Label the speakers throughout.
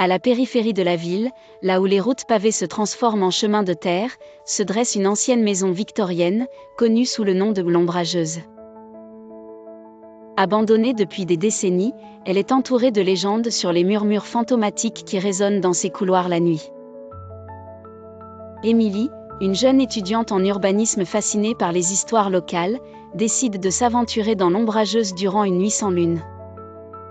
Speaker 1: À la périphérie de la ville, là où les routes pavées se transforment en chemins de terre, se dresse une ancienne maison victorienne, connue sous le nom de l'Ombrageuse. Abandonnée depuis des décennies, elle est entourée de légendes sur les murmures fantomatiques qui résonnent dans ses couloirs la nuit. Émilie, une jeune étudiante en urbanisme fascinée par les histoires locales, décide de s'aventurer dans l'Ombrageuse durant une nuit sans lune.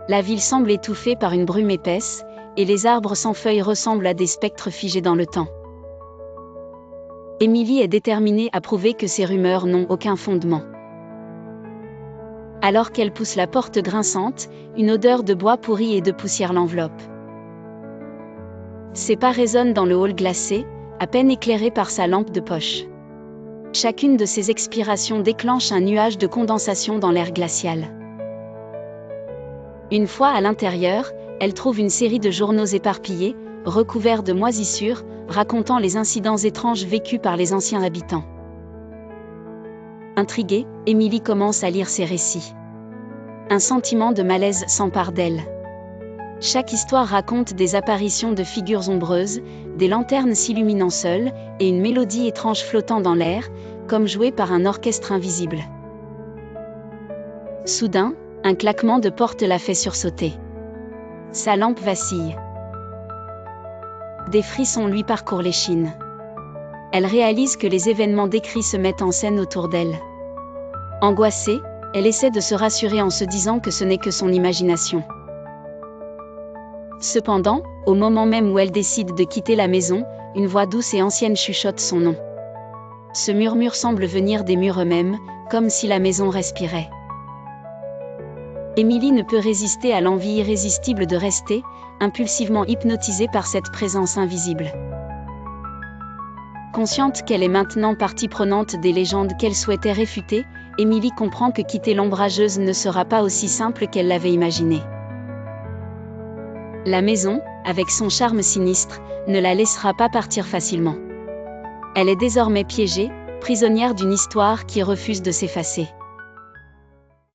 Speaker 1: La ville semble étouffée par une brume épaisse, et les arbres sans feuilles ressemblent à des spectres figés dans le temps. Émilie est déterminée à prouver que ces rumeurs n'ont aucun fondement. Alors qu'elle pousse la porte grinçante, une odeur de bois pourri et de poussière l'enveloppe. Ses pas résonnent dans le hall glacé, à peine éclairé par sa lampe de poche. Chacune de ces expirations déclenche un nuage de condensation dans l'air glacial. Une fois à l'intérieur, elle trouve une série de journaux éparpillés, recouverts de moisissures, racontant les incidents étranges vécus par les anciens habitants. Intriguée, Émilie commence à lire ces récits. Un sentiment de malaise s'empare d'elle. Chaque histoire raconte des apparitions de figures ombreuses, des lanternes s'illuminant seules, et une mélodie étrange flottant dans l'air, comme jouée par un orchestre invisible. Soudain, un claquement de porte la fait sursauter. Sa lampe vacille. Des frissons lui parcourent l'échine. Elle réalise que les événements décrits se mettent en scène autour d'elle. Angoissée, elle essaie de se rassurer en se disant que ce n'est que son imagination. Cependant, au moment même où elle décide de quitter la maison, une voix douce et ancienne chuchote son nom. Ce murmure semble venir des murs eux-mêmes, comme si la maison respirait. Émilie ne peut résister à l'envie irrésistible de rester, impulsivement hypnotisée par cette présence invisible. Consciente qu'elle est maintenant partie prenante des légendes qu'elle souhaitait réfuter, Émilie comprend que quitter l'Ombrageuse ne sera pas aussi simple qu'elle l'avait imaginé. La maison, avec son charme sinistre, ne la laissera pas partir facilement. Elle est désormais piégée, prisonnière d'une histoire qui refuse de s'effacer.